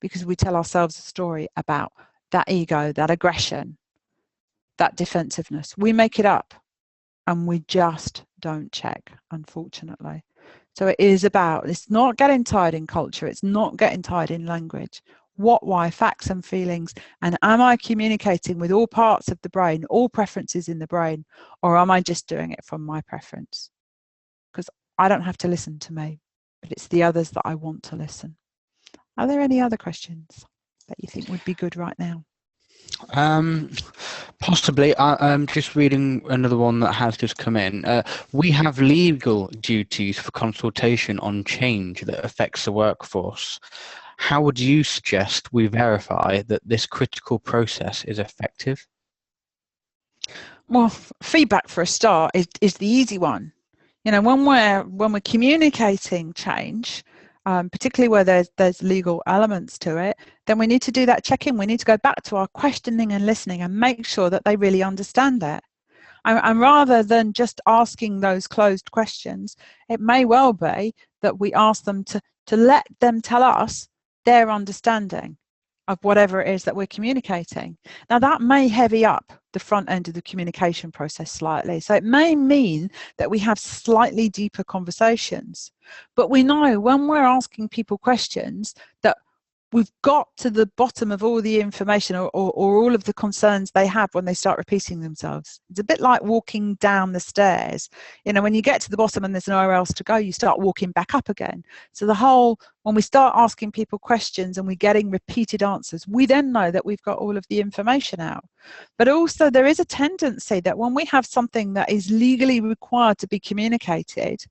because we tell ourselves a story about that ego, that aggression, that defensiveness. We make it up and we just don't check, unfortunately. So it is about, it's not getting tied in culture, it's not getting tied in language. What, why, facts and feelings, and am I communicating with all parts of the brain, all preferences in the brain, or am I just doing it from my preference? Because I don't have to listen to me, but it's the others that I want to listen. Are there any other questions that you think would be good right now? Possibly. I'm just reading another one that has just come in. We have legal duties for consultation on change that affects the workforce. How would you suggest we verify that this critical process is effective? Well, feedback for a start is the easy one. You know, when we're communicating change, particularly where there's legal elements to it, then we need to do that check-in. We need to go back to our questioning and listening and make sure that they really understand it. And rather than just asking those closed questions, it may well be that we ask them to let them tell us their understanding of whatever it is that we're communicating. Now, that may heavy up the front end of the communication process slightly. So it may mean that we have slightly deeper conversations. But we know when we're asking people questions that we've got to the bottom of all the information or all of the concerns they have when they start repeating themselves. It's a bit like walking down the stairs. You know, when you get to the bottom and there's nowhere else to go, you start walking back up again. So when we start asking people questions and we're getting repeated answers, we then know that we've got all of the information out. But also there is a tendency that when we have something that is legally required to be communicated,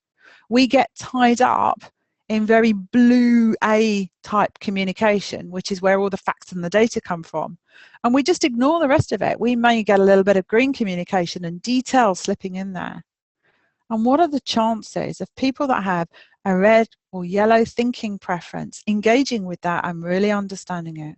we get tied up in very blue A type communication, which is where all the facts and the data come from. And we just ignore the rest of it. We may get a little bit of green communication and detail slipping in there. And what are the chances of people that have a red or yellow thinking preference engaging with that and really understanding it?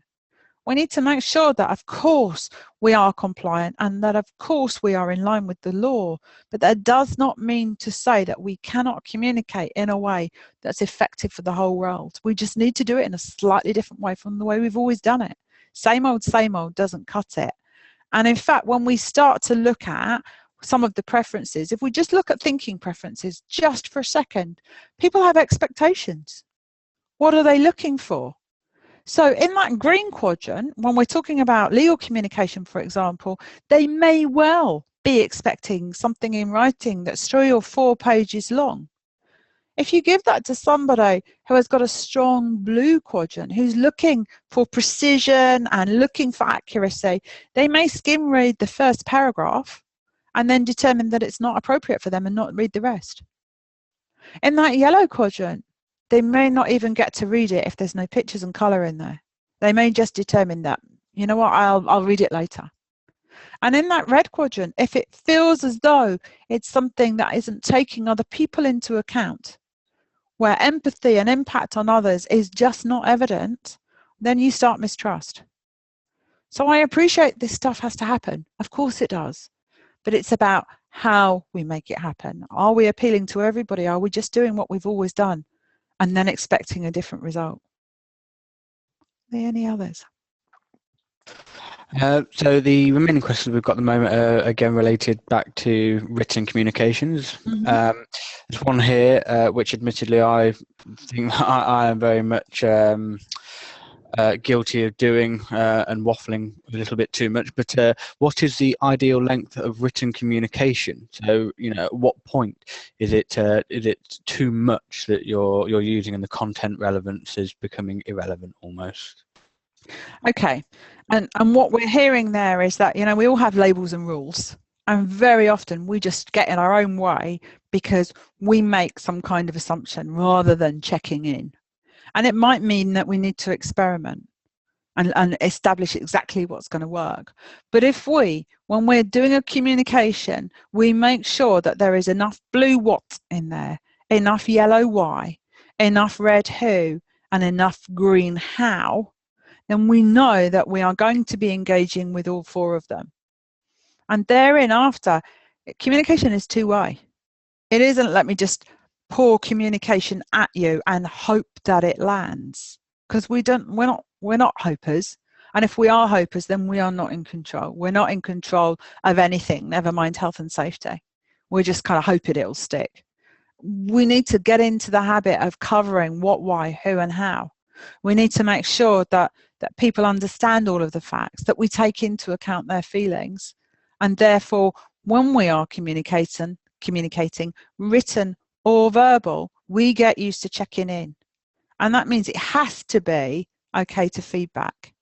We need to make sure that, of course, we are compliant and that, of course, we are in line with the law. But that does not mean to say that we cannot communicate in a way that's effective for the whole world. We just need to do it in a slightly different way from the way we've always done it. Same old doesn't cut it. And in fact, when we start to look at some of the preferences, if we just look at thinking preferences just for a second, people have expectations. What are they looking for? So in that green quadrant, when we're talking about legal communication, for example, they may well be expecting something in writing that's 3 or 4 pages long. If you give that to somebody who has got a strong blue quadrant, who's looking for precision and looking for accuracy, they may skim read the first paragraph and then determine that it's not appropriate for them and not read the rest. In that yellow quadrant, they may not even get to read it if there's no pictures and colour in there. They may just determine that, you know what, I'll read it later. And in that red quadrant, if it feels as though it's something that isn't taking other people into account, where empathy and impact on others is just not evident, then you start mistrust. So I appreciate this stuff has to happen. Of course it does. But it's about how we make it happen. Are we appealing to everybody? Are we just doing what we've always done and then expecting a different result? Are there any others? So the remaining questions we've got at the moment are again related back to written communications. Mm-hmm. There's one here which admittedly I think I am very much guilty of doing and waffling a little bit too much, but what is the ideal length of written communication? So, you know, at what point is it too much that you're using and the content relevance is becoming irrelevant almost? Okay, and what we're hearing there is that, you know, we all have labels and rules, and very often we just get in our own way because we make some kind of assumption rather than checking in. And it might mean that we need to experiment and establish exactly what's going to work. But if we, when we're doing a communication, we make sure that there is enough blue what in there, enough yellow why, enough red who, and enough green how, then we know that we are going to be engaging with all 4 of them. And therein after, communication is two-way. It isn't let me just pour communication at you and hope that it lands, because we're not hopers. And if we are hopers, then we are not in control. We're not in control of anything, never mind health and safety. We're just kind of hoping it'll stick. We need to get into the habit of covering what, why, who, and how. We need to make sure that people understand all of the facts, that we take into account their feelings, and therefore when we are communicating written or verbal, we get used to checking in And that means it has to be okay to feedback.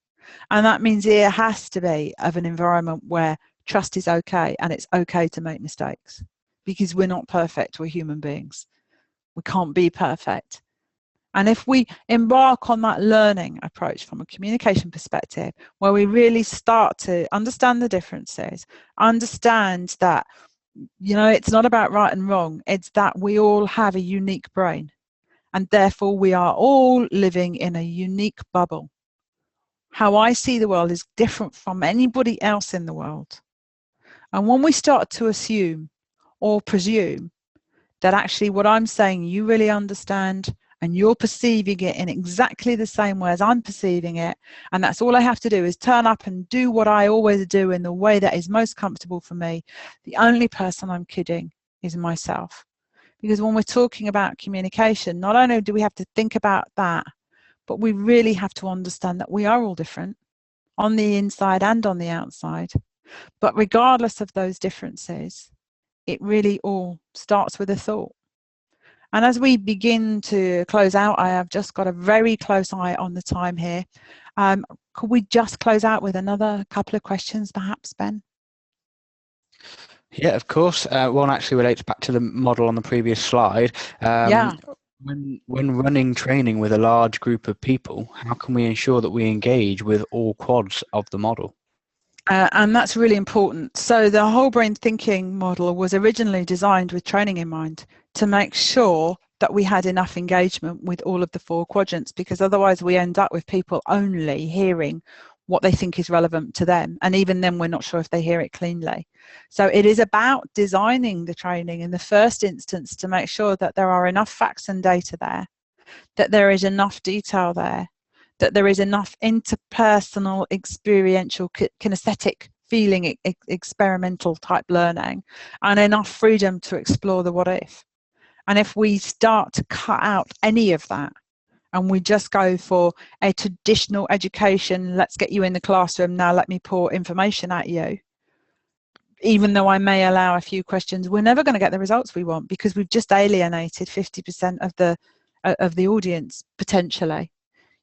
And that means it has to be of an environment where trust is okay and it's okay to make mistakes, because we're not perfect, we're human beings. We can't be perfect. And if we embark on that learning approach from a communication perspective, where we really start to understand the differences, understand that, you know, it's not about right and wrong, it's that we all have a unique brain, and therefore we are all living in a unique bubble. How I see the world is different from anybody else in the world. And when we start to assume or presume that actually what I'm saying you really understand and you're perceiving it in exactly the same way as I'm perceiving it, and that's all I have to do is turn up and do what I always do in the way that is most comfortable for me, the only person I'm kidding is myself. Because when we're talking about communication, not only do we have to think about that, but we really have to understand that we are all different on the inside and on the outside. But regardless of those differences, it really all starts with a thought. And as we begin to close out, I have just got a very close eye on the time here. Could we just close out with another couple of questions, perhaps, Ben? Yeah, of course. One actually relates back to the model on the previous slide. Yeah. When running training with a large group of people, how can we ensure that we engage with all quads of the model? And that's really important. So the whole brain thinking model was originally designed with training in mind to make sure that we had enough engagement with all of the 4 quadrants, because otherwise we end up with people only hearing what they think is relevant to them. And even then, we're not sure if they hear it cleanly. So it is about designing the training in the first instance to make sure that there are enough facts and data there, that there is enough detail there, that there is enough interpersonal, experiential, kinesthetic feeling, experimental type learning, and enough freedom to explore the what if. And if we start to cut out any of that, and we just go for a traditional education, let's get you in the classroom, now let me pour information at you, even though I may allow a few questions, we're never going to get the results we want, because we've just alienated 50% of the audience potentially.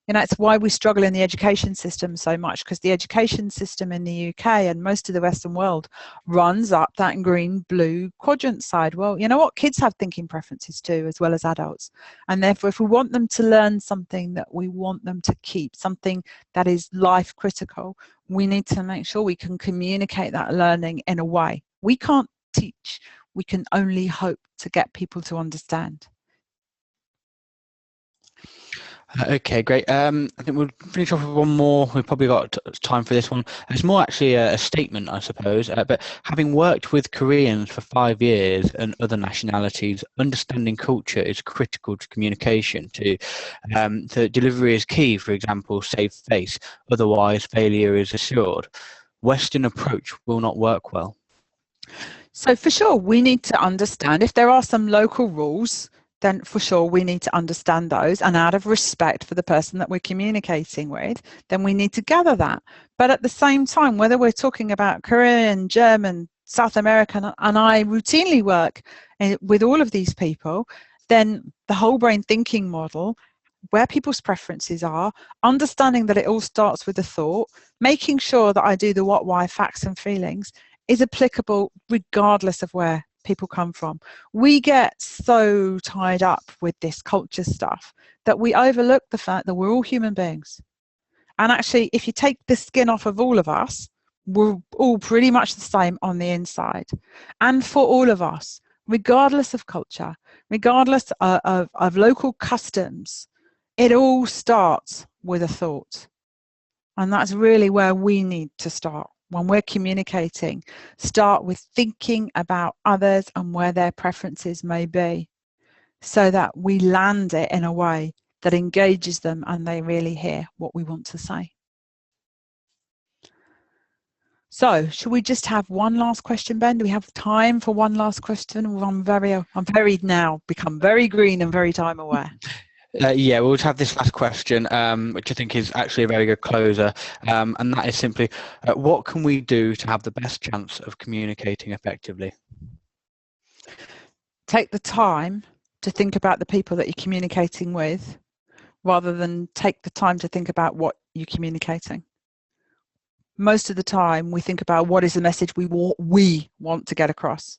You know, it's why we struggle in the education system so much, because the education system in the UK and most of the Western world runs up that green-blue quadrant side. Well, you know what? Kids have thinking preferences too, as well as adults. And therefore, if we want them to learn something that we want them to keep, something that is life critical, we need to make sure we can communicate that learning in a way. We can't teach. We can only hope to get people to understand. Okay, great. I think we'll finish off with one more. We've probably got time for this one. It's more actually a statement, I suppose. But having worked with Koreans for 5 years and other nationalities, understanding culture is critical to communication. To delivery is key. For example, save face. Otherwise, failure is assured. Western approach will not work well. So for sure, we need to understand if there are some local rules, then for sure we need to understand those, and out of respect for the person that we're communicating with, then we need to gather that. But at the same time, whether we're talking about Korean, German, South American, and I routinely work with all of these people, then the whole brain thinking model, where people's preferences are, understanding that it all starts with a thought, making sure that I do the what, why, facts and feelings, is applicable regardless of where people come from. We get so tied up with this culture stuff that we overlook the fact that we're all human beings. And actually, if you take the skin off of all of us, we're all pretty much the same on the inside. And for all of us, regardless of culture, regardless of local customs, it all starts with a thought. And that's really where we need to start. When we're communicating, start with thinking about others and where their preferences may be, so that we land it in a way that engages them and they really hear what we want to say. So, should we just have one last question, Ben? Do we have time for one last question? I'm very now become very green and very time aware. Yeah, we'll just have this last question, which I think is actually a very good closer, and that is simply, what can we do to have the best chance of communicating effectively? Take the time to think about the people that you're communicating with. rather than take the time to think about what you're communicating. Most of the time we think about what is the message we want to get across,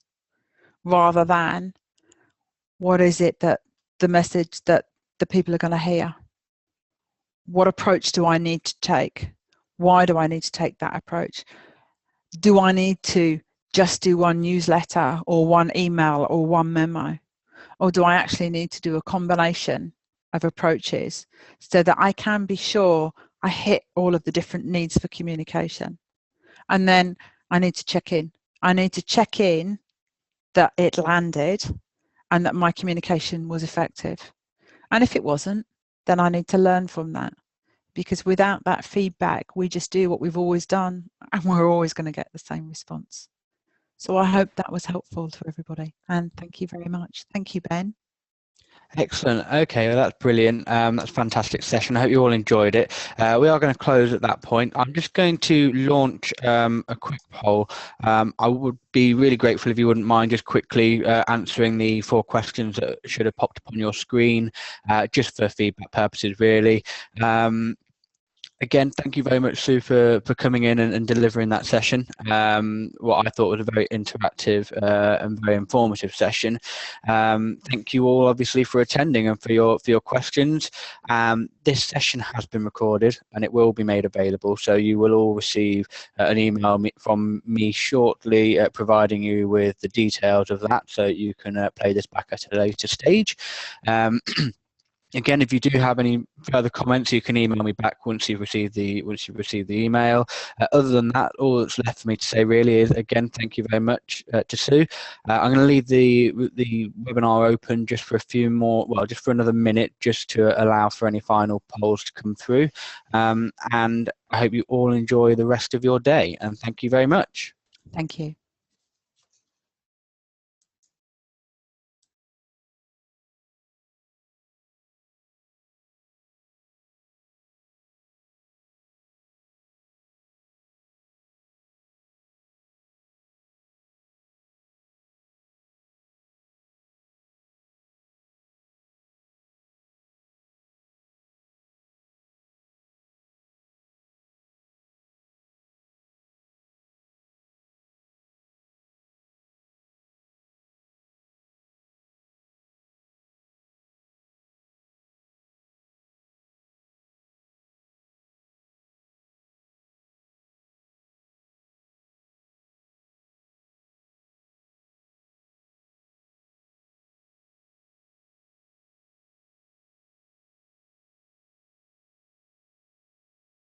rather than what is it that the message that the people are going to hear. What approach do I need to take? Why do I need to take that approach? Do I need to just do one newsletter or one email or one memo? Or do I actually need to do a combination of approaches so that I can be sure I hit all of the different needs for communication? And then I need to check in. I need to check in that it landed and that my communication was effective. And if it wasn't, then I need to learn from that. Because without that feedback, we just do what we've always done and we're always going to get the same response. So I hope that was helpful to everybody. And thank you very much. Thank you, Ben. Excellent. Okay, well, that's brilliant. That's a fantastic session. I hope you all enjoyed it. We are going to close at that point. I'm just going to launch a quick poll. I would be really grateful if you wouldn't mind just quickly answering the 4 questions that should have popped up on your screen, just for feedback purposes, really. Again, thank you very much, Sue, for coming in and delivering that session. What I thought was a very interactive and very informative session. Thank you all, obviously, for attending and for your questions. This session has been recorded and it will be made available, so you will all receive an email from me shortly, providing you with the details of that, so you can play this back at a later stage. Again, if you do have any further comments, you can email me back once you've received the email. Other than that, all that's left for me to say really is, again, thank you very much to Sue. I'm going to leave the webinar open just for just for another minute, just to allow for any final polls to come through. And I hope you all enjoy the rest of your day. And thank you very much. Thank you.